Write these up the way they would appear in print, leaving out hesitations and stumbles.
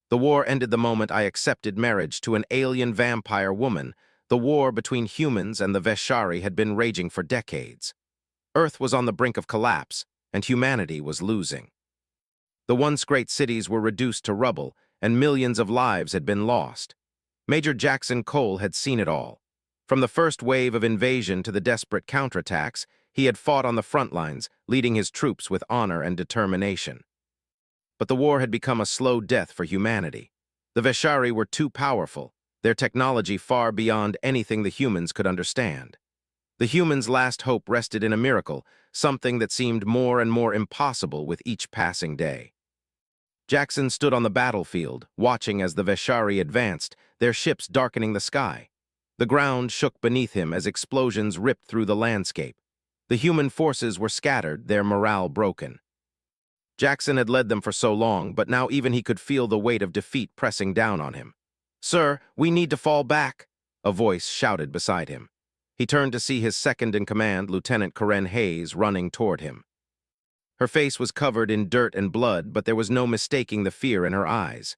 The war ended the moment I accepted marriage to an alien vampire woman. The war between humans and the Veshari had been raging for decades. Earth was on the brink of collapse, and humanity was losing. The once great cities were reduced to rubble, and millions of lives had been lost. Major Jackson Cole had seen it all. From the first wave of invasion to the desperate counterattacks, he had fought on the front lines, leading his troops with honor and determination. But the war had become a slow death for humanity. The Veshari were too powerful, their technology far beyond anything the humans could understand. The humans' last hope rested in a miracle, something that seemed more and more impossible with each passing day. Jackson stood on the battlefield, watching as the Veshari advanced, their ships darkening the sky. The ground shook beneath him as explosions ripped through the landscape. The human forces were scattered, their morale broken. Jackson had led them for so long, but now even he could feel the weight of defeat pressing down on him. "Sir, we need to fall back," a voice shouted beside him. He turned to see his second-in-command, Lieutenant Karen Hayes, running toward him. Her face was covered in dirt and blood, but there was no mistaking the fear in her eyes.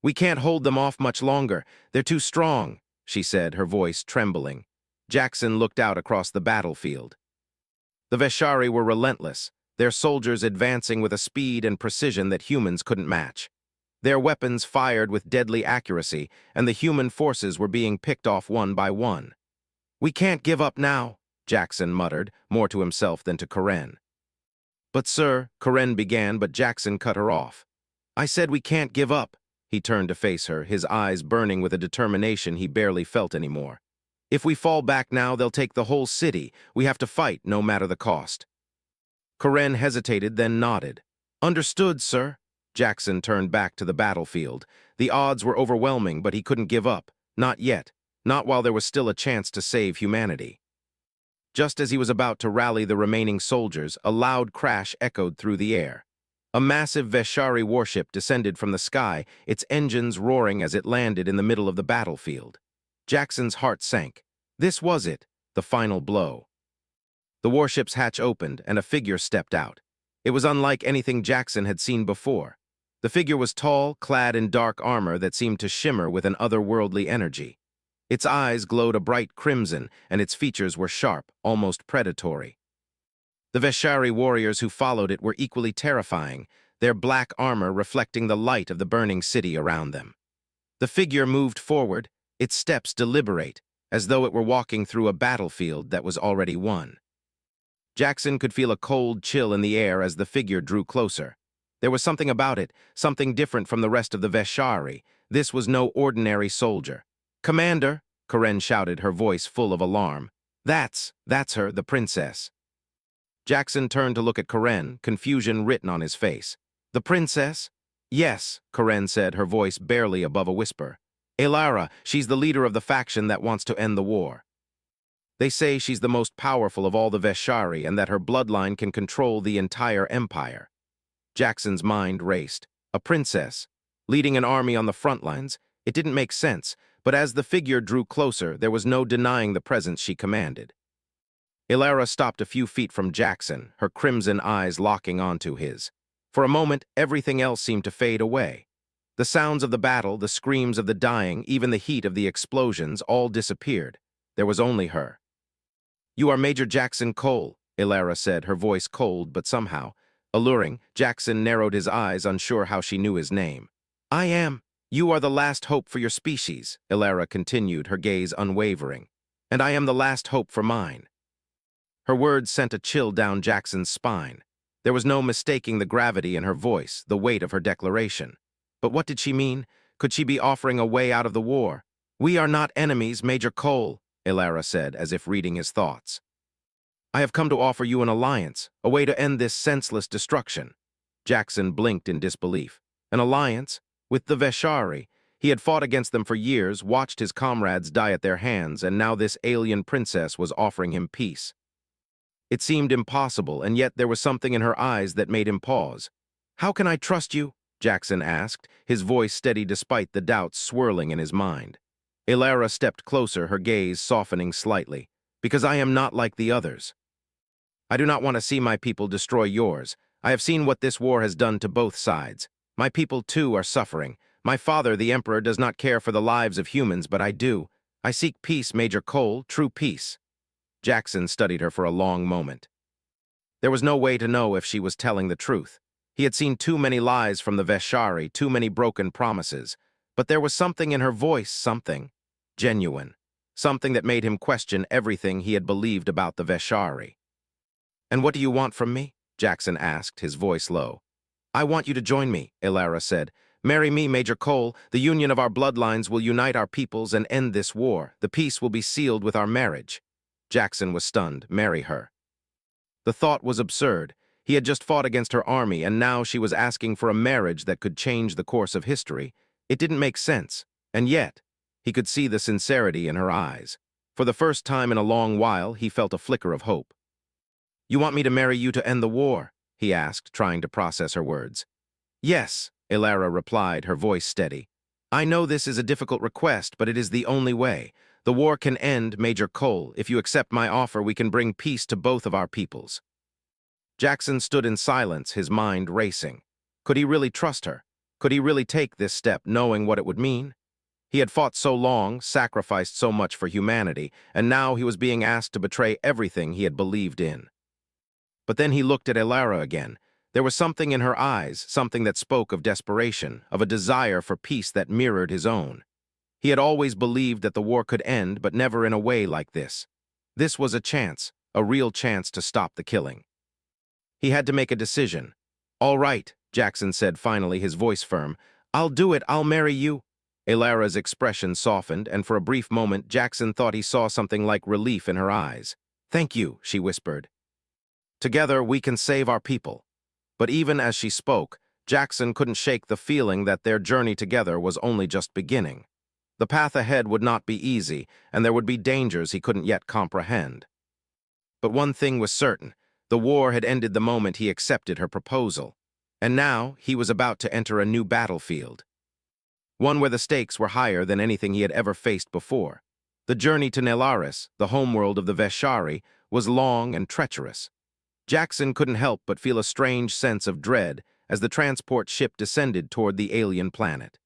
"We can't hold them off much longer. They're too strong," she said, her voice trembling. Jackson looked out across the battlefield. The Veshari were relentless, their soldiers advancing with a speed and precision that humans couldn't match. Their weapons fired with deadly accuracy, and the human forces were being picked off one by one. "We can't give up now," Jackson muttered, more to himself than to Karen. "But sir," Karen began, but Jackson cut her off. "I said we can't give up." He turned to face her, his eyes burning with a determination he barely felt anymore. "If we fall back now, they'll take the whole city. We have to fight, no matter the cost." Karen hesitated, then nodded. "Understood, sir." Jackson turned back to the battlefield. The odds were overwhelming, but he couldn't give up. Not yet. Not while there was still a chance to save humanity. Just as he was about to rally the remaining soldiers, a loud crash echoed through the air. A massive Veshari warship descended from the sky, its engines roaring as it landed in the middle of the battlefield. Jackson's heart sank. This was it, the final blow. The warship's hatch opened, and a figure stepped out. It was unlike anything Jackson had seen before. The figure was tall, clad in dark armor that seemed to shimmer with an otherworldly energy. Its eyes glowed a bright crimson, and its features were sharp, almost predatory. The Veshari warriors who followed it were equally terrifying, their black armor reflecting the light of the burning city around them. The figure moved forward, its steps deliberate, as though it were walking through a battlefield that was already won. Jackson could feel a cold chill in the air as the figure drew closer. There was something about it, something different from the rest of the Veshari. This was no ordinary soldier. "Commander," Karen shouted, her voice full of alarm. That's her, the princess." Jackson turned to look at Karen, confusion written on his face. "The princess?" "Yes," Karen said, her voice barely above a whisper. "Elara, she's the leader of the faction that wants to end the war. They say she's the most powerful of all the Veshari and that her bloodline can control the entire empire." Jackson's mind raced. A princess, leading an army on the front lines. It didn't make sense, but as the figure drew closer, there was no denying the presence she commanded. Elara stopped a few feet from Jackson, her crimson eyes locking onto his. For a moment, everything else seemed to fade away. The sounds of the battle, the screams of the dying, even the heat of the explosions, all disappeared. There was only her. "You are Major Jackson Cole," Elara said, her voice cold but somehow alluring. Jackson narrowed his eyes, unsure how she knew his name. "I am. You are the last hope for your species," Elara continued, her gaze unwavering. "And I am the last hope for mine." Her words sent a chill down Jackson's spine. There was no mistaking the gravity in her voice, the weight of her declaration. But what did she mean? Could she be offering a way out of the war? "We are not enemies, Major Cole," Elara said, as if reading his thoughts. "I have come to offer you an alliance, a way to end this senseless destruction." Jackson blinked in disbelief. An alliance? With the Veshari? He had fought against them for years, watched his comrades die at their hands, and now this alien princess was offering him peace. It seemed impossible, and yet there was something in her eyes that made him pause. "How can I trust you?" Jackson asked, his voice steady despite the doubts swirling in his mind. Elara stepped closer, her gaze softening slightly. "Because I am not like the others. I do not want to see my people destroy yours. I have seen what this war has done to both sides. My people, too, are suffering. My father, the Emperor, does not care for the lives of humans, but I do. I seek peace, Major Cole, true peace. Jackson studied her for a long moment. There was no way to know if she was telling the truth. He had seen too many lies from the Veshari, too many broken promises. But there was something in her voice, something genuine, something that made him question everything he had believed about the Veshari. "And what do you want from me?" Jackson asked, his voice low. "I want you to join me," Elara said. "Marry me, Major Cole. The union of our bloodlines will unite our peoples and end this war. The peace will be sealed with our marriage." Jackson was stunned. Marry her. The thought was absurd. He had just fought against her army, and now she was asking for a marriage that could change the course of history. It didn't make sense, and yet, he could see the sincerity in her eyes. For the first time in a long while, he felt a flicker of hope. "You want me to marry you to end the war?" he asked, trying to process her words. "Yes," Elara replied, her voice steady. "I know this is a difficult request, but it is the only way. The war can end, Major Cole. If you accept my offer, we can bring peace to both of our peoples." Jackson stood in silence, his mind racing. Could he really trust her? Could he really take this step, knowing what it would mean? He had fought so long, sacrificed so much for humanity, and now he was being asked to betray everything he had believed in. But then he looked at Elara again. There was something in her eyes, something that spoke of desperation, of a desire for peace that mirrored his own. He had always believed that the war could end, but never in a way like this. This was a chance, a real chance to stop the killing. He had to make a decision. "All right," Jackson said finally, his voice firm. "I'll do it, I'll marry you." Elara's expression softened, and for a brief moment Jackson thought he saw something like relief in her eyes. "Thank you," she whispered. "Together we can save our people." But even as she spoke, Jackson couldn't shake the feeling that their journey together was only just beginning. The path ahead would not be easy, and there would be dangers he couldn't yet comprehend. But one thing was certain. The war had ended the moment he accepted her proposal. And now he was about to enter a new battlefield. One where the stakes were higher than anything he had ever faced before. The journey to Nelaris, the homeworld of the Veshari, was long and treacherous. Jackson couldn't help but feel a strange sense of dread as the transport ship descended toward the alien planet.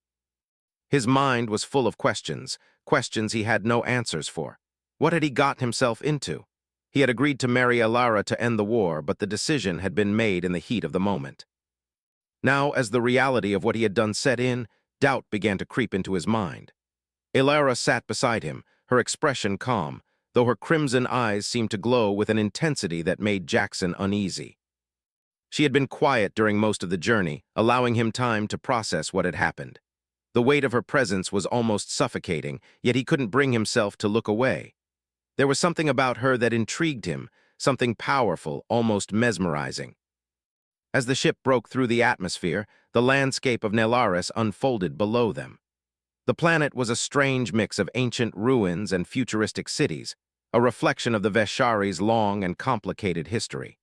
His mind was full of questions, questions he had no answers for. What had he gotten himself into? He had agreed to marry Elara to end the war, but the decision had been made in the heat of the moment. Now, as the reality of what he had done set in, doubt began to creep into his mind. Elara sat beside him, her expression calm, though her crimson eyes seemed to glow with an intensity that made Jackson uneasy. She had been quiet during most of the journey, allowing him time to process what had happened. The weight of her presence was almost suffocating, yet he couldn't bring himself to look away. There was something about her that intrigued him, something powerful, almost mesmerizing. As the ship broke through the atmosphere, the landscape of Nelaris unfolded below them. The planet was a strange mix of ancient ruins and futuristic cities, a reflection of the Veshari's long and complicated history.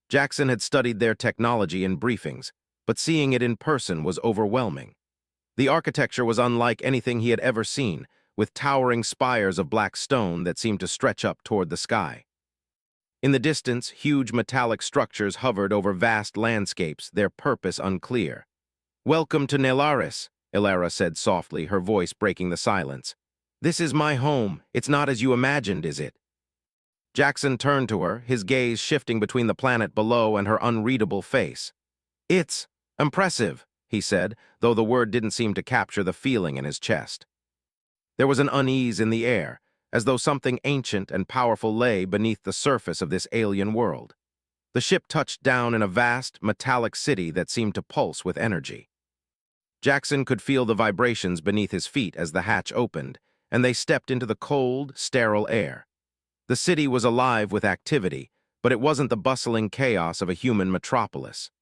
Jackson had studied their technology in briefings, but seeing it in person was overwhelming. The architecture was unlike anything he had ever seen, with towering spires of black stone that seemed to stretch up toward the sky. In the distance, huge metallic structures hovered over vast landscapes, their purpose unclear. "Welcome to Nelaris," Elara said softly, her voice breaking the silence. "This is my home. It's not as you imagined, is it?" Jackson turned to her, his gaze shifting between the planet below and her unreadable face. "It's impressive," he said, though the word didn't seem to capture the feeling in his chest. There was an unease in the air, as though something ancient and powerful lay beneath the surface of this alien world. The ship touched down in a vast, metallic city that seemed to pulse with energy. Jackson could feel the vibrations beneath his feet as the hatch opened, and they stepped into the cold, sterile air. The city was alive with activity, but it wasn't the bustling chaos of a human metropolis.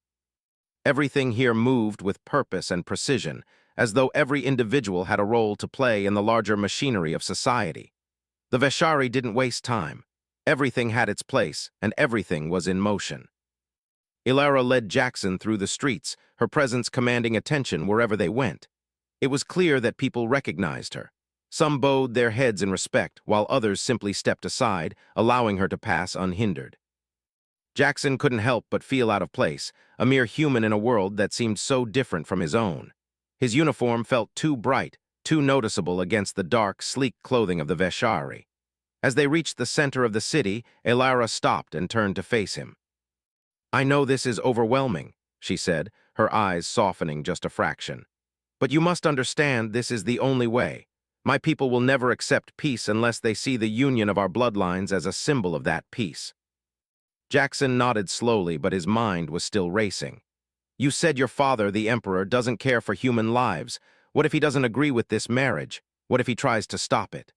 Everything here moved with purpose and precision, as though every individual had a role to play in the larger machinery of society. The Veshari didn't waste time. Everything had its place, and everything was in motion. Elara led Jackson through the streets, her presence commanding attention wherever they went. It was clear that people recognized her. Some bowed their heads in respect, while others simply stepped aside, allowing her to pass unhindered. Jackson couldn't help but feel out of place, a mere human in a world that seemed so different from his own. His uniform felt too bright, too noticeable against the dark, sleek clothing of the Veshari. As they reached the center of the city, Elara stopped and turned to face him. "I know this is overwhelming," she said, her eyes softening just a fraction. "But you must understand this is the only way. My people will never accept peace unless they see the union of our bloodlines as a symbol of that peace." Jackson nodded slowly, but his mind was still racing. "You said your father, the Emperor, doesn't care for human lives. What if he doesn't agree with this marriage? What if he tries to stop it?"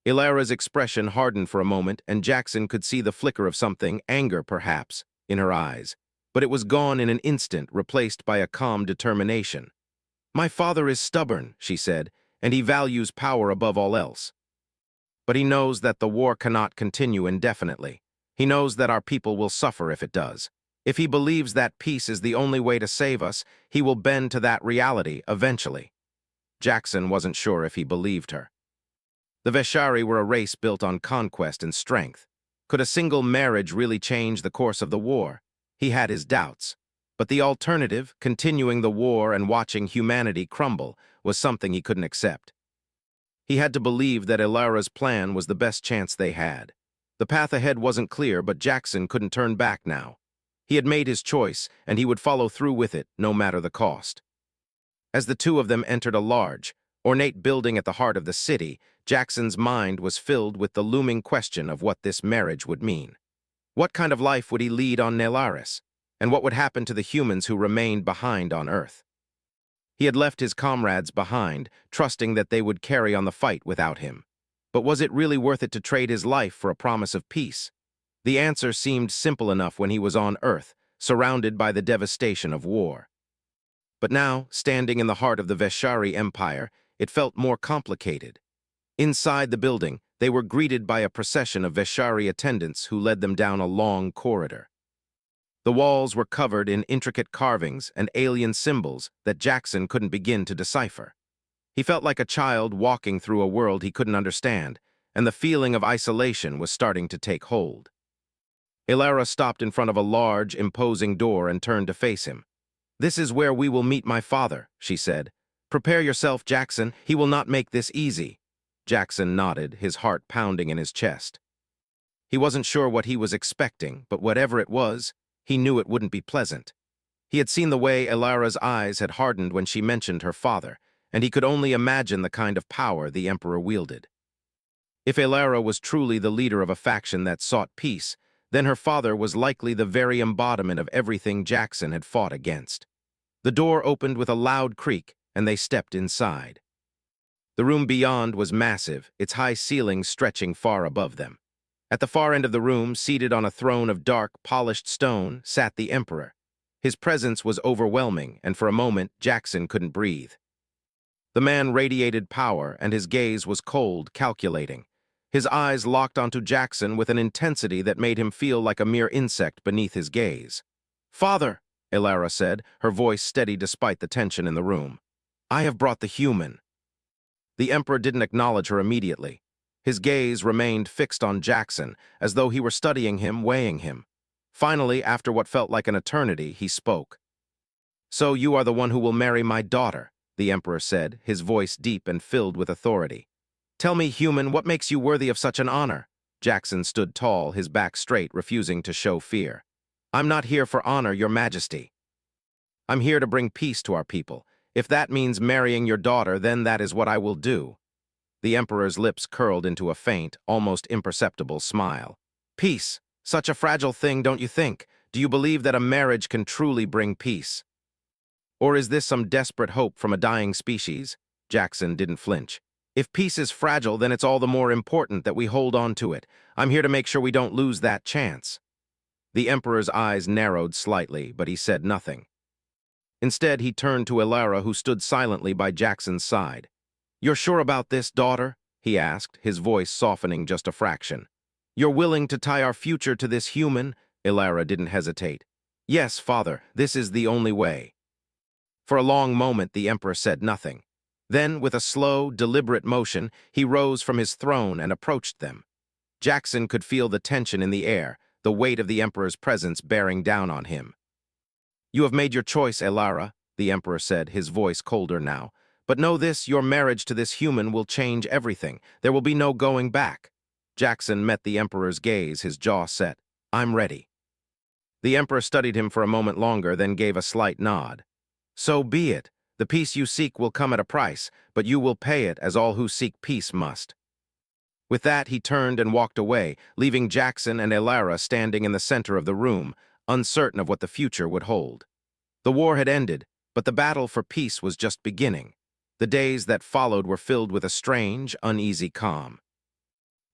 Ilara's expression hardened for a moment, and Jackson could see the flicker of something, anger perhaps, in her eyes. But it was gone in an instant, replaced by a calm determination. "My father is stubborn," she said, "and he values power above all else. But he knows that the war cannot continue indefinitely. He knows that our people will suffer if it does. If he believes that peace is the only way to save us, he will bend to that reality eventually." Jackson wasn't sure if he believed her. The Veshari were a race built on conquest and strength. Could a single marriage really change the course of the war? He had his doubts. But the alternative, continuing the war and watching humanity crumble, was something he couldn't accept. He had to believe that Ilara's plan was the best chance they had. The path ahead wasn't clear, but Jackson couldn't turn back now. He had made his choice, and he would follow through with it, no matter the cost. As the two of them entered a large, ornate building at the heart of the city, Jackson's mind was filled with the looming question of what this marriage would mean. What kind of life would he lead on Nelaris? And what would happen to the humans who remained behind on Earth? He had left his comrades behind, trusting that they would carry on the fight without him. But was it really worth it to trade his life for a promise of peace? The answer seemed simple enough when he was on Earth, surrounded by the devastation of war. But now, standing in the heart of the Veshari Empire, it felt more complicated. Inside the building, they were greeted by a procession of Veshari attendants who led them down a long corridor. The walls were covered in intricate carvings and alien symbols that Jackson couldn't begin to decipher. He felt like a child walking through a world he couldn't understand, and the feeling of isolation was starting to take hold. Ilara stopped in front of a large, imposing door and turned to face him. "This is where we will meet my father," she said. "Prepare yourself, Jackson. He will not make this easy." Jackson nodded, his heart pounding in his chest. He wasn't sure what he was expecting, but whatever it was, he knew it wouldn't be pleasant. He had seen the way Ilara's eyes had hardened when she mentioned her father, and he could only imagine the kind of power the Emperor wielded. If Ilara was truly the leader of a faction that sought peace, then her father was likely the very embodiment of everything Jackson had fought against. The door opened with a loud creak, and they stepped inside. The room beyond was massive, its high ceilings stretching far above them. At the far end of the room, seated on a throne of dark, polished stone, sat the Emperor. His presence was overwhelming, and for a moment, Jackson couldn't breathe. The man radiated power, and his gaze was cold, calculating. His eyes locked onto Jackson with an intensity that made him feel like a mere insect beneath his gaze. "Father," Ilara said, her voice steady despite the tension in the room. "I have brought the human." The Emperor didn't acknowledge her immediately. His gaze remained fixed on Jackson, as though he were studying him, weighing him. Finally, after what felt like an eternity, he spoke. "So you are the one who will marry my daughter," the Emperor said, his voice deep and filled with authority. "Tell me, human, what makes you worthy of such an honor?" Jackson stood tall, his back straight, refusing to show fear. "I'm not here for honor, your majesty. I'm here to bring peace to our people. If that means marrying your daughter, then that is what I will do." The Emperor's lips curled into a faint, almost imperceptible smile. "Peace? Such a fragile thing, don't you think? Do you believe that a marriage can truly bring peace? Or is this some desperate hope from a dying species?" Jackson didn't flinch. "If peace is fragile, then it's all the more important that we hold on to it. I'm here to make sure we don't lose that chance." The Emperor's eyes narrowed slightly, but he said nothing. Instead, he turned to Ilara, who stood silently by Jackson's side. "You're sure about this, daughter?" he asked, his voice softening just a fraction. "You're willing to tie our future to this human?" Ilara didn't hesitate. "Yes, father, this is the only way." For a long moment, the Emperor said nothing. Then, with a slow, deliberate motion, he rose from his throne and approached them. Jackson could feel the tension in the air, the weight of the Emperor's presence bearing down on him. "You have made your choice, Ilara," the Emperor said, his voice colder now. "But know this, your marriage to this human will change everything. There will be no going back." Jackson met the Emperor's gaze, his jaw set. "I'm ready." The Emperor studied him for a moment longer, then gave a slight nod. "So be it. The peace you seek will come at a price, but you will pay it, as all who seek peace must." With that, he turned and walked away, leaving Jackson and Elara standing in the center of the room, uncertain of what the future would hold. The war had ended, but the battle for peace was just beginning. The days that followed were filled with a strange, uneasy calm.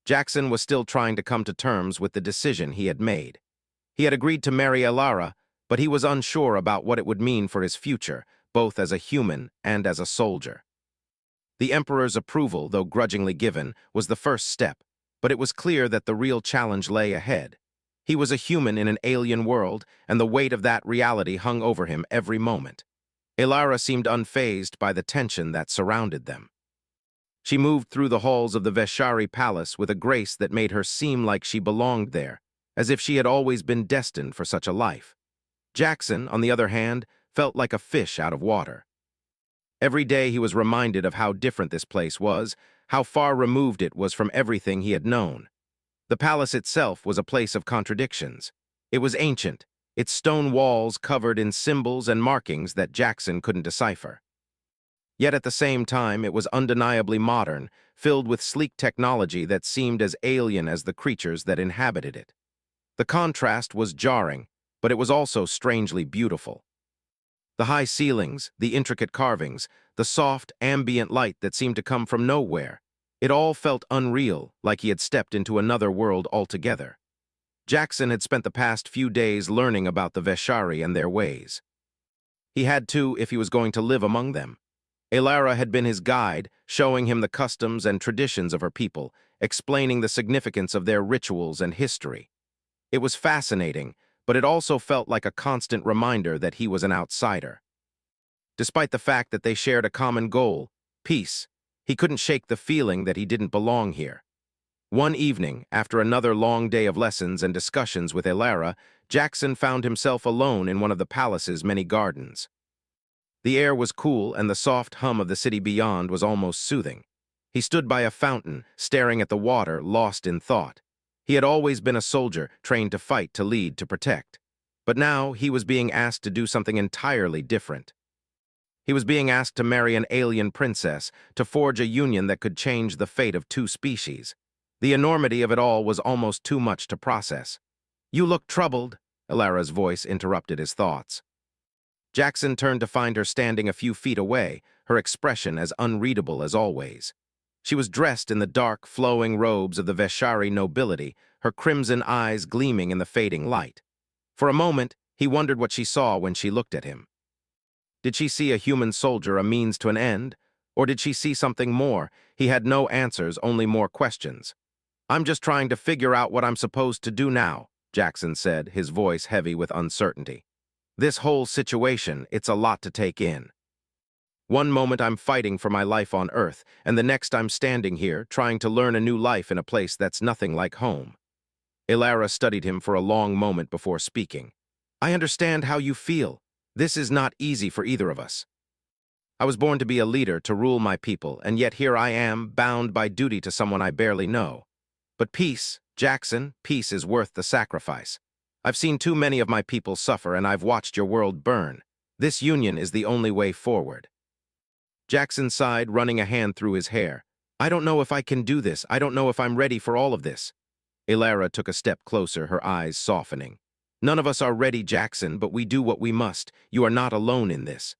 Jackson was still trying to come to terms with the decision he had made. He had agreed to marry Elara, but he was unsure about what it would mean for his future, both as a human and as a soldier. The Emperor's approval, though grudgingly given, was the first step, but it was clear that the real challenge lay ahead. He was a human in an alien world, and the weight of that reality hung over him every moment. Elara seemed unfazed by the tension that surrounded them. She moved through the halls of the Veshari Palace with a grace that made her seem like she belonged there, as if she had always been destined for such a life. Jackson, on the other hand, felt like a fish out of water. Every day he was reminded of how different this place was, how far removed it was from everything he had known. The palace itself was a place of contradictions. It was ancient, its stone walls covered in symbols and markings that Jackson couldn't decipher. Yet at the same time, it was undeniably modern, filled with sleek technology that seemed as alien as the creatures that inhabited it. The contrast was jarring, but it was also strangely beautiful. The high ceilings, the intricate carvings, the soft, ambient light that seemed to come from nowhere. It all felt unreal, like he had stepped into another world altogether. Jackson had spent the past few days learning about the Veshari and their ways. He had to if he was going to live among them. Elara had been his guide, showing him the customs and traditions of her people, explaining the significance of their rituals and history. It was fascinating, but it also felt like a constant reminder that he was an outsider. Despite the fact that they shared a common goal, peace, he couldn't shake the feeling that he didn't belong here. One evening, after another long day of lessons and discussions with Elara, Jackson found himself alone in one of the palace's many gardens. The air was cool, and the soft hum of the city beyond was almost soothing. He stood by a fountain, staring at the water, lost in thought. He had always been a soldier, trained to fight, to lead, to protect. But now he was being asked to do something entirely different. He was being asked to marry an alien princess, to forge a union that could change the fate of two species. The enormity of it all was almost too much to process. "You look troubled," Elara's voice interrupted his thoughts. Jackson turned to find her standing a few feet away, her expression as unreadable as always. She was dressed in the dark, flowing robes of the Veshari nobility, her crimson eyes gleaming in the fading light. For a moment, he wondered what she saw when she looked at him. Did she see a human soldier a means to an end? Or did she see something more? He had no answers, only more questions. "I'm just trying to figure out what I'm supposed to do now," Jackson said, his voice heavy with uncertainty. "This whole situation, it's a lot to take in. One moment I'm fighting for my life on Earth, and the next I'm standing here, trying to learn a new life in a place that's nothing like home." Elara studied him for a long moment before speaking. "I understand how you feel. This is not easy for either of us. I was born to be a leader, to rule my people, and yet here I am, bound by duty to someone I barely know. But peace, Jackson, peace is worth the sacrifice. I've seen too many of my people suffer, and I've watched your world burn. This union is the only way forward." Jackson sighed, running a hand through his hair. "I don't know if I can do this. I don't know if I'm ready for all of this." Elara took a step closer, her eyes softening. "None of us are ready, Jackson, but we do what we must. You are not alone in this.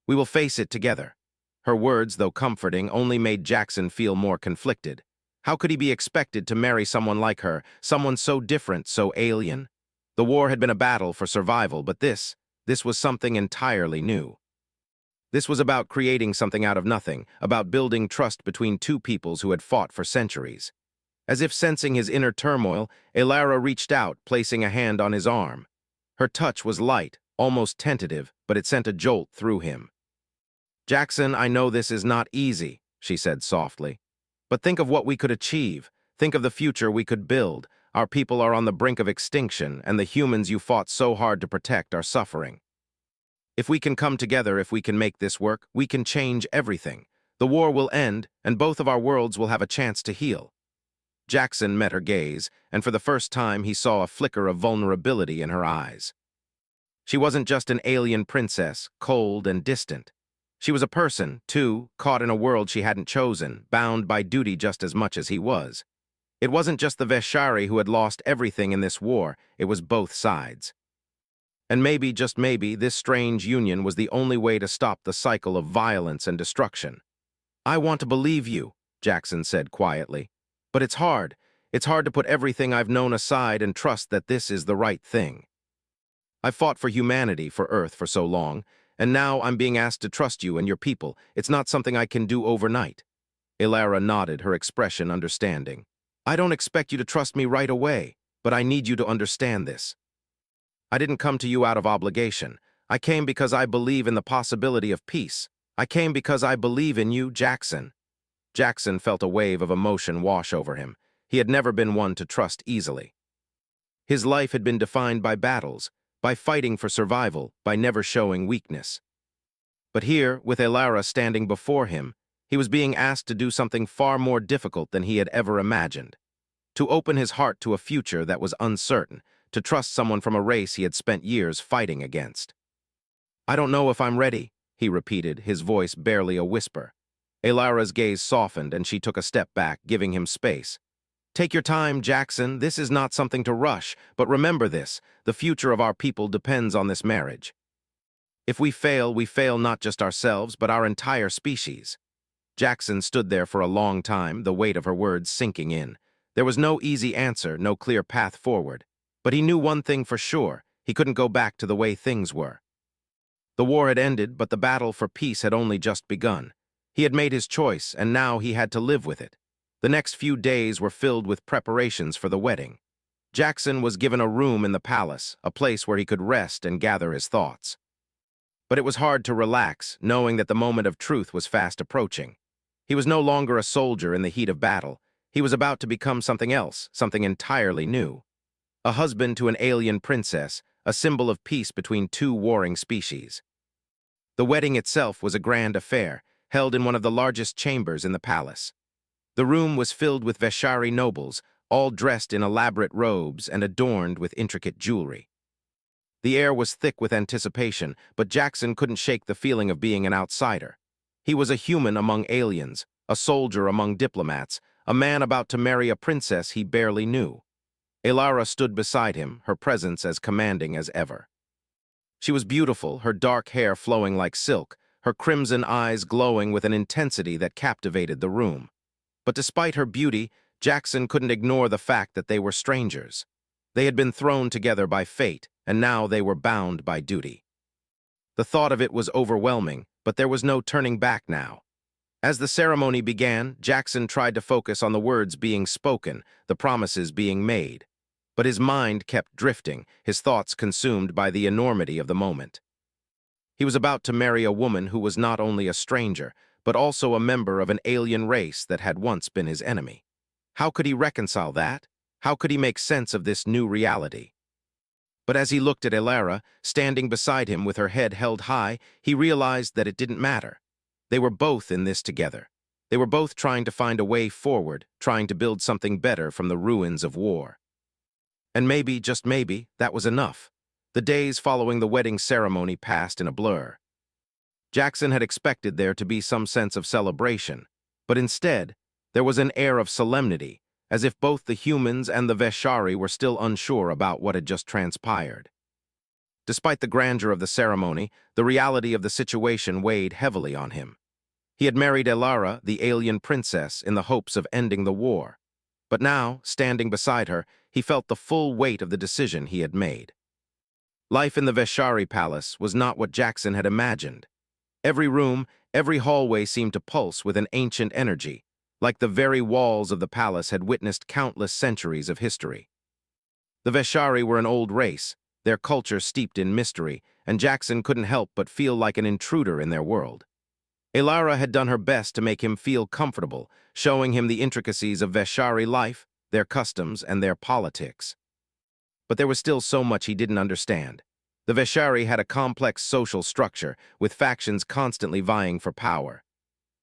We will face it together." Her words, though comforting, only made Jackson feel more conflicted. How could he be expected to marry someone like her, someone so different, so alien? The war had been a battle for survival, but this was something entirely new. This was about creating something out of nothing, about building trust between two peoples who had fought for centuries. As if sensing his inner turmoil, Elara reached out, placing a hand on his arm. Her touch was light, almost tentative, but it sent a jolt through him. "Jackson, I know this is not easy," she said softly. "But think of what we could achieve. Think of the future we could build. Our people are on the brink of extinction, and the humans you fought so hard to protect are suffering." If we can come together, if we can make this work, we can change everything. The war will end, and both of our worlds will have a chance to heal. Jackson met her gaze, and for the first time he saw a flicker of vulnerability in her eyes. She wasn't just an alien princess, cold and distant. She was a person, too, caught in a world she hadn't chosen, bound by duty just as much as he was. It wasn't just the Veshari who had lost everything in this war, it was both sides. And maybe, just maybe, this strange union was the only way to stop the cycle of violence and destruction. "I want to believe you," Jackson said quietly. "But it's hard. It's hard to put everything I've known aside and trust that this is the right thing. I've fought for humanity, for Earth, for so long, and now I'm being asked to trust you and your people. It's not something I can do overnight." Elara nodded, her expression understanding. "I don't expect you to trust me right away, but I need you to understand this. I didn't come to you out of obligation. I came because I believe in the possibility of peace. I came because I believe in you, Jackson." Jackson felt a wave of emotion wash over him. He had never been one to trust easily. His life had been defined by battles, by fighting for survival, by never showing weakness. But here, with Elara standing before him, he was being asked to do something far more difficult than he had ever imagined. To open his heart to a future that was uncertain, to trust someone from a race he had spent years fighting against. "I don't know if I'm ready," he repeated, his voice barely a whisper. Elara's gaze softened and she took a step back, giving him space. "Take your time, Jackson. This is not something to rush, but remember this, the future of our people depends on this marriage. If we fail not just ourselves, but our entire species." Jackson stood there for a long time, the weight of her words sinking in. There was no easy answer, no clear path forward. But he knew one thing for sure, he couldn't go back to the way things were. The war had ended, but the battle for peace had only just begun. He had made his choice, and now he had to live with it. The next few days were filled with preparations for the wedding. Jackson was given a room in the palace, a place where he could rest and gather his thoughts. But it was hard to relax, knowing that the moment of truth was fast approaching. He was no longer a soldier in the heat of battle. He was about to become something else, something entirely new. A husband to an alien princess, a symbol of peace between two warring species. The wedding itself was a grand affair, held in one of the largest chambers in the palace. The room was filled with Veshari nobles, all dressed in elaborate robes and adorned with intricate jewelry. The air was thick with anticipation, but Jackson couldn't shake the feeling of being an outsider. He was a human among aliens, a soldier among diplomats, a man about to marry a princess he barely knew. Elara stood beside him, her presence as commanding as ever. She was beautiful, her dark hair flowing like silk, her crimson eyes glowing with an intensity that captivated the room. But despite her beauty, Jackson couldn't ignore the fact that they were strangers. They had been thrown together by fate, and now they were bound by duty. The thought of it was overwhelming, but there was no turning back now. As the ceremony began, Jackson tried to focus on the words being spoken, the promises being made. But his mind kept drifting, his thoughts consumed by the enormity of the moment. He was about to marry a woman who was not only a stranger, but also a member of an alien race that had once been his enemy. How could he reconcile that? How could he make sense of this new reality? But as he looked at Elara, standing beside him with her head held high, he realized that it didn't matter. They were both in this together. They were both trying to find a way forward, trying to build something better from the ruins of war. And maybe, just maybe, that was enough. The days following the wedding ceremony passed in a blur. Jackson had expected there to be some sense of celebration, but instead, there was an air of solemnity, as if both the humans and the Veshari were still unsure about what had just transpired. Despite the grandeur of the ceremony, the reality of the situation weighed heavily on him. He had married Elara, the alien princess, in the hopes of ending the war. But now, standing beside her, he felt the full weight of the decision he had made. Life in the Veshari Palace was not what Jackson had imagined. Every room, every hallway seemed to pulse with an ancient energy, like the very walls of the palace had witnessed countless centuries of history. The Veshari were an old race, their culture steeped in mystery, and Jackson couldn't help but feel like an intruder in their world. Elara had done her best to make him feel comfortable, showing him the intricacies of Veshari life, their customs, and their politics. But there was still so much he didn't understand. The Veshari had a complex social structure, with factions constantly vying for power.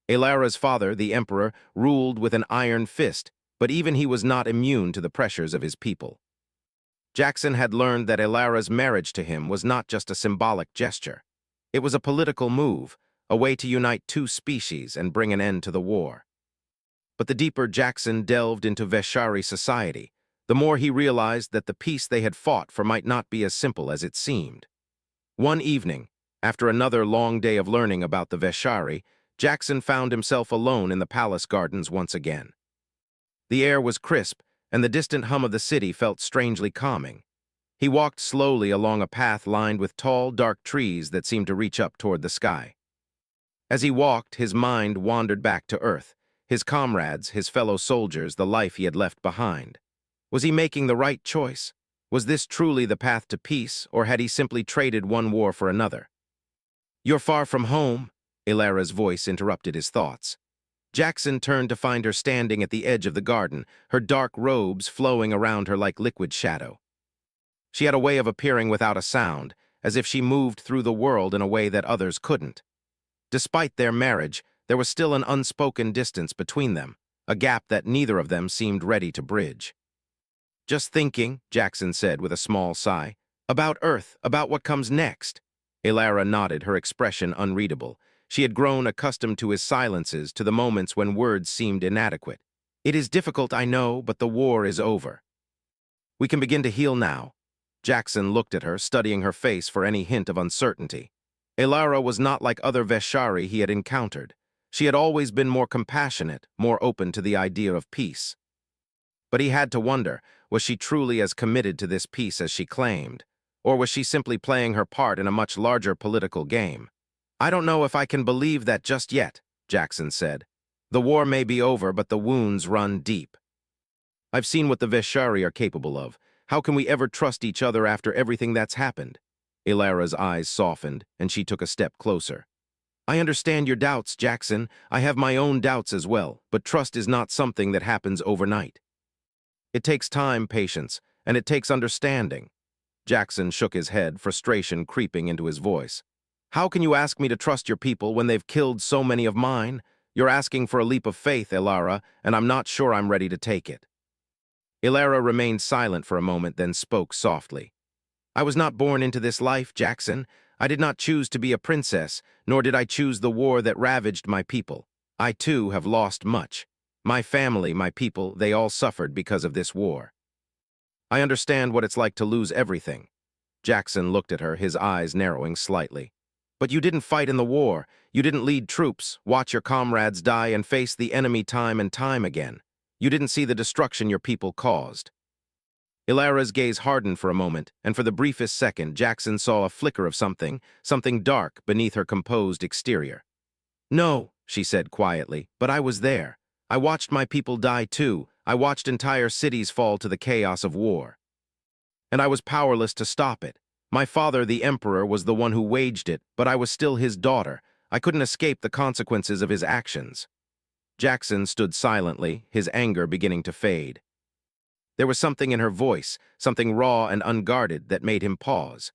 Elara's father, the emperor, ruled with an iron fist, but even he was not immune to the pressures of his people. Jackson had learned that Elara's marriage to him was not just a symbolic gesture. It was a political move, a way to unite two species and bring an end to the war. But the deeper Jackson delved into Veshari society, the more he realized that the peace they had fought for might not be as simple as it seemed. One evening, after another long day of learning about the Veshari, Jackson found himself alone in the palace gardens once again. The air was crisp, and the distant hum of the city felt strangely calming. He walked slowly along a path lined with tall, dark trees that seemed to reach up toward the sky. As he walked, his mind wandered back to Earth, his comrades, his fellow soldiers, the life he had left behind. Was he making the right choice? Was this truly the path to peace, or had he simply traded one war for another? "You're far from home," Elara's voice interrupted his thoughts. Jackson turned to find her standing at the edge of the garden, her dark robes flowing around her like liquid shadow. She had a way of appearing without a sound, as if she moved through the world in a way that others couldn't. Despite their marriage, there was still an unspoken distance between them, a gap that neither of them seemed ready to bridge. "Just thinking," Jackson said with a small sigh, "about Earth, about what comes next." Elara nodded, her expression unreadable. She had grown accustomed to his silences, to the moments when words seemed inadequate. "It is difficult, I know, but the war is over. We can begin to heal now." Jackson looked at her, studying her face for any hint of uncertainty. Elara was not like other Veshari he had encountered. She had always been more compassionate, more open to the idea of peace. But he had to wonder, was she truly as committed to this peace as she claimed? Or was she simply playing her part in a much larger political game? "I don't know if I can believe that just yet," Jackson said. "The war may be over, but the wounds run deep. I've seen what the Veshari are capable of. How can we ever trust each other after everything that's happened?" Elara's eyes softened, and she took a step closer. "I understand your doubts, Jackson. I have my own doubts as well, but trust is not something that happens overnight. It takes time, patience, and it takes understanding." Jackson shook his head, frustration creeping into his voice. "How can you ask me to trust your people when they've killed so many of mine? You're asking for a leap of faith, Elara, and I'm not sure I'm ready to take it." Elara remained silent for a moment, then spoke softly. "I was not born into this life, Jackson. I did not choose to be a princess, nor did I choose the war that ravaged my people. I, too, have lost much. My family, my people, they all suffered because of this war. I understand what it's like to lose everything." Jackson looked at her, his eyes narrowing slightly. "But you didn't fight in the war. You didn't lead troops, watch your comrades die, and face the enemy time and time again. You didn't see the destruction your people caused." Elara's gaze hardened for a moment, and for the briefest second, Jackson saw a flicker of something dark beneath her composed exterior. "No," she said quietly, "but I was there. I watched my people die too. I watched entire cities fall to the chaos of war. And I was powerless to stop it. My father, the emperor, was the one who waged it, but I was still his daughter. I couldn't escape the consequences of his actions." Jackson stood silently, his anger beginning to fade. There was something in her voice, something raw and unguarded, that made him pause.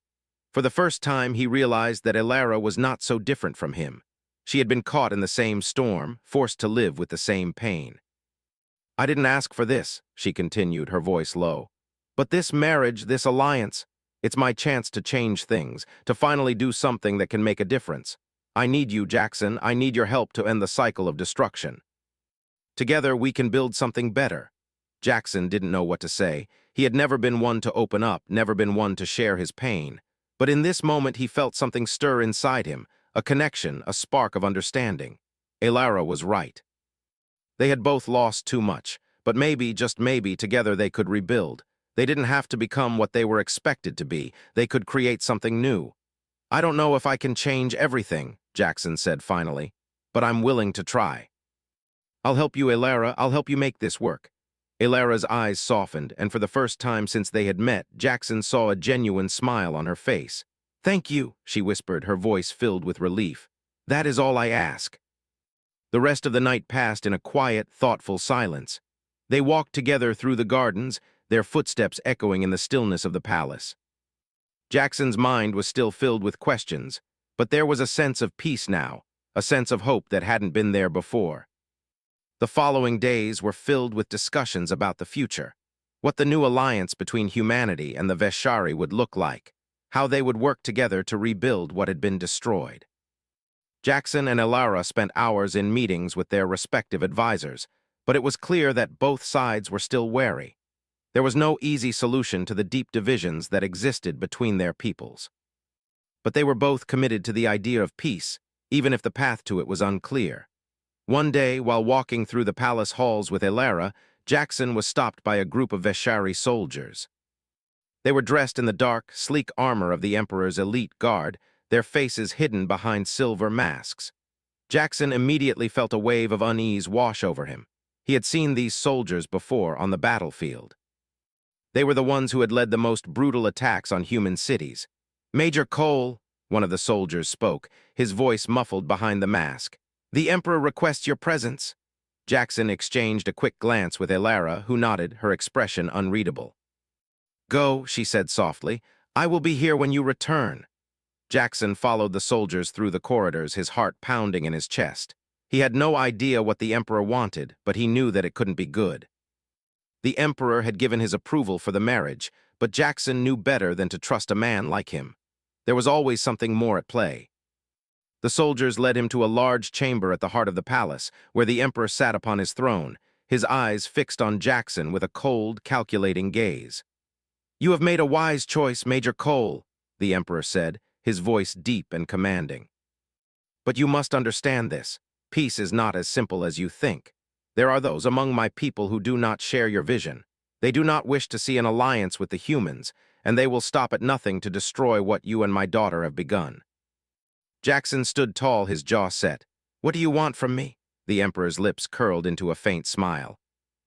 For the first time, he realized that Elara was not so different from him. She had been caught in the same storm, forced to live with the same pain. "I didn't ask for this," she continued, her voice low. "But this marriage, this alliance, it's my chance to change things, to finally do something that can make a difference. I need you, Jackson. I need your help to end the cycle of destruction. Together, we can build something better." Jackson didn't know what to say. He had never been one to open up, never been one to share his pain. But in this moment, he felt something stir inside him, a connection, a spark of understanding. Elara was right. They had both lost too much, but maybe, just maybe, together they could rebuild. They didn't have to become what they were expected to be. They could create something new. "I don't know if I can change everything," Jackson said finally, "but I'm willing to try. I'll help you, Elara. I'll help you make this work." Elara's eyes softened, and for the first time since they had met, Jackson saw a genuine smile on her face. "Thank you," she whispered, her voice filled with relief. "That is all I ask." The rest of the night passed in a quiet, thoughtful silence. They walked together through the gardens, their footsteps echoing in the stillness of the palace. Jackson's mind was still filled with questions, but there was a sense of peace now, a sense of hope that hadn't been there before. The following days were filled with discussions about the future, what the new alliance between humanity and the Veshari would look like, how they would work together to rebuild what had been destroyed. Jackson and Elara spent hours in meetings with their respective advisors, but it was clear that both sides were still wary. There was no easy solution to the deep divisions that existed between their peoples. But they were both committed to the idea of peace, even if the path to it was unclear. One day, while walking through the palace halls with Elara, Jackson was stopped by a group of Veshari soldiers. They were dressed in the dark, sleek armor of the Emperor's elite guard, their faces hidden behind silver masks. Jackson immediately felt a wave of unease wash over him. He had seen these soldiers before on the battlefield. They were the ones who had led the most brutal attacks on human cities. "Major Cole," one of the soldiers spoke, his voice muffled behind the mask. "The Emperor requests your presence." Jackson exchanged a quick glance with Elara, who nodded, her expression unreadable. "Go," she said softly. "I will be here when you return." Jackson followed the soldiers through the corridors, his heart pounding in his chest. He had no idea what the Emperor wanted, but he knew that it couldn't be good. The Emperor had given his approval for the marriage, but Jackson knew better than to trust a man like him. There was always something more at play. The soldiers led him to a large chamber at the heart of the palace, where the Emperor sat upon his throne, his eyes fixed on Jackson with a cold, calculating gaze. "You have made a wise choice, Major Cole," the Emperor said, his voice deep and commanding. "But you must understand this. Peace is not as simple as you think. There are those among my people who do not share your vision. They do not wish to see an alliance with the humans, and they will stop at nothing to destroy what you and my daughter have begun." Jackson stood tall, his jaw set. "What do you want from me?" The Emperor's lips curled into a faint smile.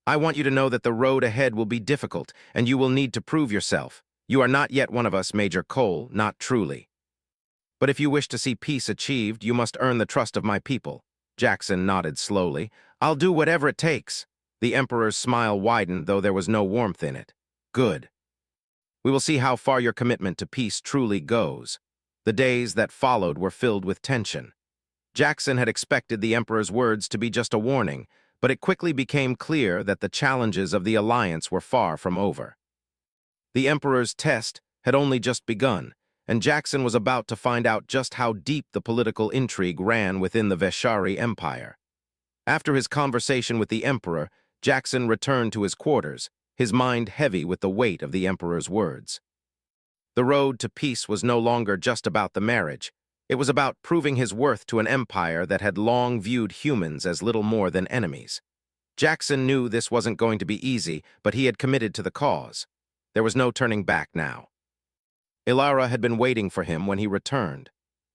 "I want you to know that the road ahead will be difficult, and you will need to prove yourself. You are not yet one of us, Major Cole, not truly. But if you wish to see peace achieved, you must earn the trust of my people." Jackson nodded slowly. "I'll do whatever it takes." The Emperor's smile widened, though there was no warmth in it. "Good. We will see how far your commitment to peace truly goes." The days that followed were filled with tension. Jackson had expected the Emperor's words to be just a warning, but it quickly became clear that the challenges of the alliance were far from over. The Emperor's test had only just begun, and Jackson was about to find out just how deep the political intrigue ran within the Veshari Empire. After his conversation with the Emperor, Jackson returned to his quarters, his mind heavy with the weight of the Emperor's words. The road to peace was no longer just about the marriage. It was about proving his worth to an empire that had long viewed humans as little more than enemies. Jackson knew this wasn't going to be easy, but he had committed to the cause. There was no turning back now. Elara had been waiting for him when he returned.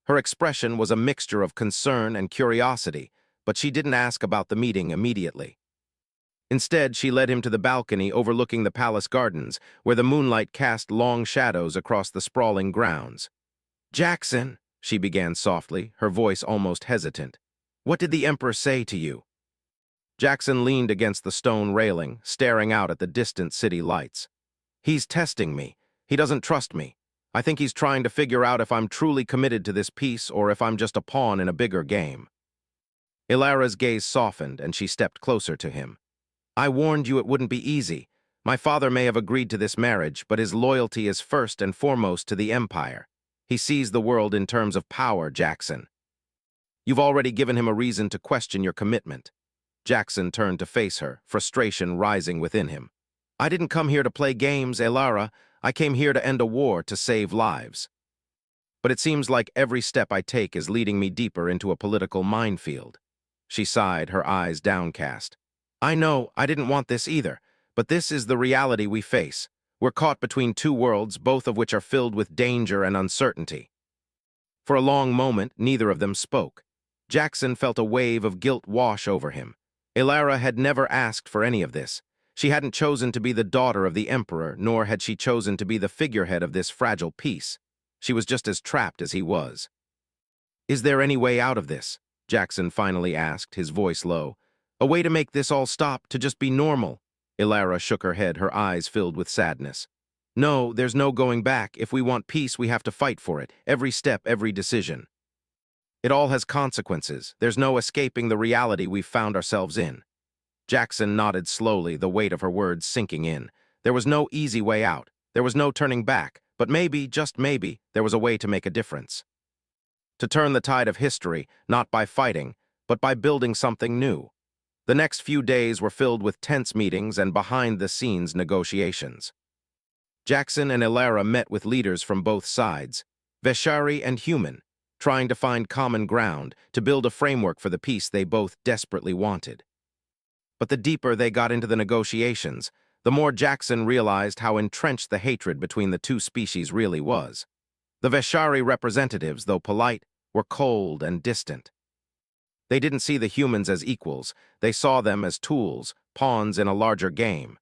Her expression was a mixture of concern and curiosity, but she didn't ask about the meeting immediately. Instead, she led him to the balcony overlooking the palace gardens, where the moonlight cast long shadows across the sprawling grounds. "Jackson," she began softly, her voice almost hesitant, "what did the Emperor say to you?" Jackson leaned against the stone railing, staring out at the distant city lights. "He's testing me. He doesn't trust me. I think he's trying to figure out if I'm truly committed to this peace or if I'm just a pawn in a bigger game." Elara's gaze softened, and she stepped closer to him. "I warned you it wouldn't be easy. My father may have agreed to this marriage, but his loyalty is first and foremost to the Empire. He sees the world in terms of power, Jackson. You've already given him a reason to question your commitment." Jackson turned to face her, frustration rising within him. "I didn't come here to play games, Elara. I came here to end a war, to save lives. But it seems like every step I take is leading me deeper into a political minefield." She sighed, her eyes downcast. "I know, I didn't want this either, but this is the reality we face. We're caught between two worlds, both of which are filled with danger and uncertainty." For a long moment, neither of them spoke. Jackson felt a wave of guilt wash over him. Elara had never asked for any of this. She hadn't chosen to be the daughter of the Emperor, nor had she chosen to be the figurehead of this fragile peace. She was just as trapped as he was. "Is there any way out of this?" Jackson finally asked, his voice low. "A way to make this all stop, to just be normal?" Elara shook her head, her eyes filled with sadness. No, there's no going back. If we want peace, we have to fight for it. Every step, every decision. It all has consequences. There's no escaping the reality we've found ourselves in. Jackson nodded slowly, the weight of her words sinking in. There was no easy way out. There was no turning back. But maybe, just maybe, there was a way to make a difference. To turn the tide of history, not by fighting, but by building something new. The next few days were filled with tense meetings and behind-the-scenes negotiations. Jackson and Elara met with leaders from both sides, Veshari and human, trying to find common ground to build a framework for the peace they both desperately wanted. But the deeper they got into the negotiations, the more Jackson realized how entrenched the hatred between the two species really was. The Veshari representatives, though polite, were cold and distant. They didn't see the humans as equals. They saw them as tools, pawns in a larger game.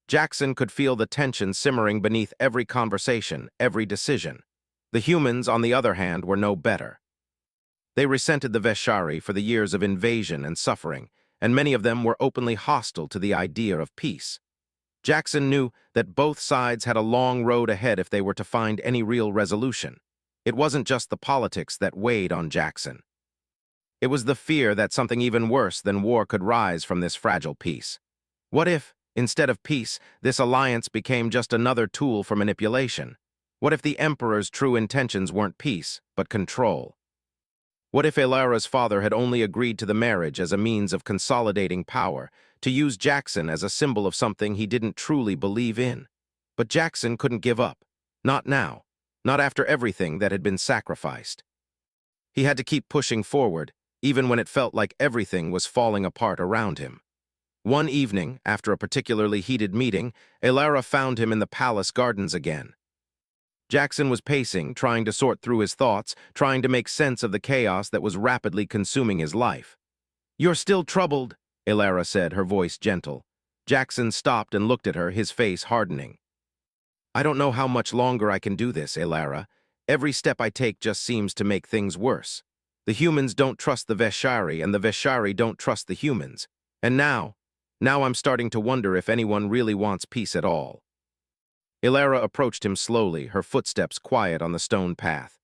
Jackson could feel the tension simmering beneath every conversation, every decision. The humans, on the other hand, were no better. They resented the Veshari for the years of invasion and suffering, and many of them were openly hostile to the idea of peace. Jackson knew that both sides had a long road ahead if they were to find any real resolution. It wasn't just the politics that weighed on Jackson. It was the fear that something even worse than war could rise from this fragile peace. What if, instead of peace, this alliance became just another tool for manipulation? What if the Emperor's true intentions weren't peace, but control? What if Elara's father had only agreed to the marriage as a means of consolidating power, to use Jackson as a symbol of something he didn't truly believe in? But Jackson couldn't give up. Not now. Not after everything that had been sacrificed. He had to keep pushing forward, even when it felt like everything was falling apart around him. One evening, after a particularly heated meeting, Elara found him in the palace gardens again. Jackson was pacing, trying to sort through his thoughts, trying to make sense of the chaos that was rapidly consuming his life. "You're still troubled," Elara said, her voice gentle. Jackson stopped and looked at her, his face hardening. "I don't know how much longer I can do this, Elara. Every step I take just seems to make things worse. The humans don't trust the Veshari, and the Veshari don't trust the humans. And now I'm starting to wonder if anyone really wants peace at all." Elara approached him slowly, her footsteps quiet on the stone path.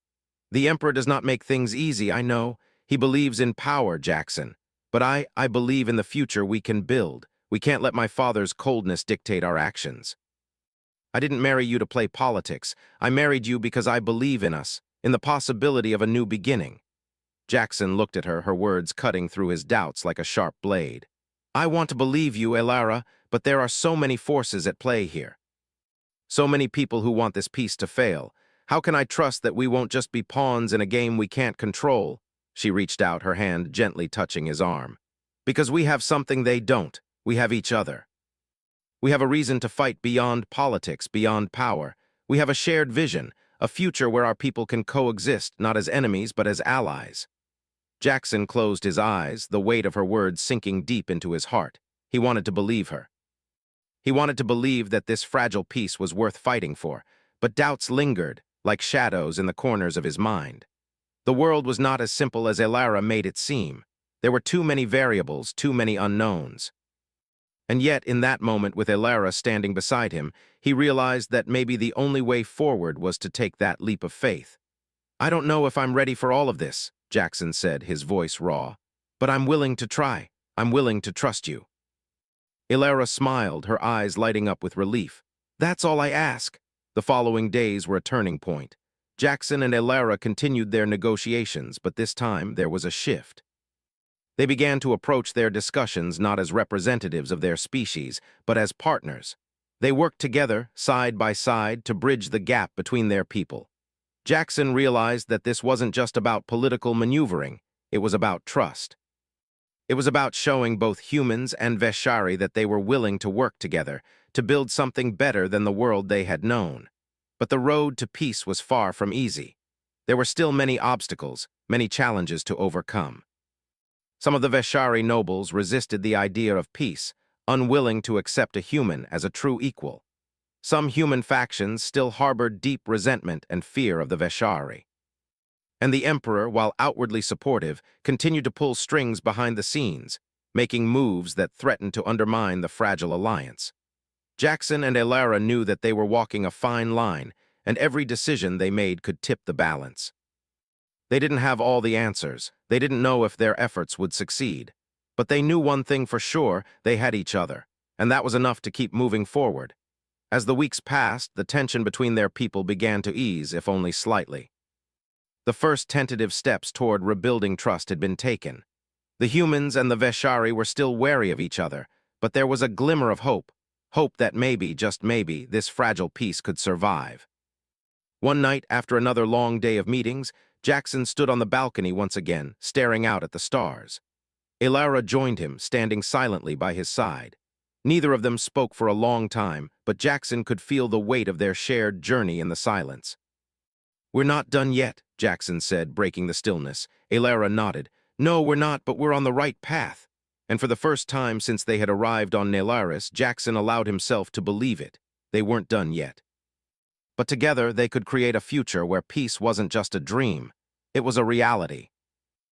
"The Emperor does not make things easy, I know. He believes in power, Jackson. But I believe in the future we can build. We can't let my father's coldness dictate our actions. I didn't marry you to play politics. I married you because I believe in us, in the possibility of a new beginning." Jackson looked at her, her words cutting through his doubts like a sharp blade. "I want to believe you, Elara, but there are so many forces at play here. So many people who want this peace to fail. How can I trust that we won't just be pawns in a game we can't control?" She reached out, her hand gently touching his arm. "Because we have something they don't. We have each other. We have a reason to fight beyond politics, beyond power. We have a shared vision, a future where our people can coexist, not as enemies, but as allies." Jackson closed his eyes, the weight of her words sinking deep into his heart. He wanted to believe her. He wanted to believe that this fragile peace was worth fighting for, but doubts lingered, like shadows in the corners of his mind. The world was not as simple as Elara made it seem. There were too many variables, too many unknowns. And yet, in that moment, with Elara standing beside him, he realized that maybe the only way forward was to take that leap of faith. "I don't know if I'm ready for all of this," Jackson said, his voice raw. "But I'm willing to try. I'm willing to trust you." Elara smiled, her eyes lighting up with relief. "That's all I ask." The following days were a turning point. Jackson and Elara continued their negotiations, but this time there was a shift. They began to approach their discussions not as representatives of their species, but as partners. They worked together, side by side, to bridge the gap between their people. Jackson realized that this wasn't just about political maneuvering, it was about trust. It was about showing both humans and Veshari that they were willing to work together, to build something better than the world they had known. But the road to peace was far from easy. There were still many obstacles, many challenges to overcome. Some of the Veshari nobles resisted the idea of peace, unwilling to accept a human as a true equal. Some human factions still harbored deep resentment and fear of the Veshari. And the Emperor, while outwardly supportive, continued to pull strings behind the scenes, making moves that threatened to undermine the fragile alliance. Jackson and Elara knew that they were walking a fine line, and every decision they made could tip the balance. They didn't have all the answers. They didn't know if their efforts would succeed. But they knew one thing for sure: they had each other, and that was enough to keep moving forward. As the weeks passed, the tension between their people began to ease, if only slightly. The first tentative steps toward rebuilding trust had been taken. The humans and the Veshari were still wary of each other, but there was a glimmer of hope. Hope that maybe, just maybe, this fragile peace could survive. One night, after another long day of meetings, Jackson stood on the balcony once again, staring out at the stars. Elara joined him, standing silently by his side. Neither of them spoke for a long time, but Jackson could feel the weight of their shared journey in the silence. "We're not done yet," Jackson said, breaking the stillness. Elara nodded. "No, we're not, but we're on the right path." And for the first time since they had arrived on Nelaris, Jackson allowed himself to believe it. They weren't done yet. But together they could create a future where peace wasn't just a dream. It was a reality.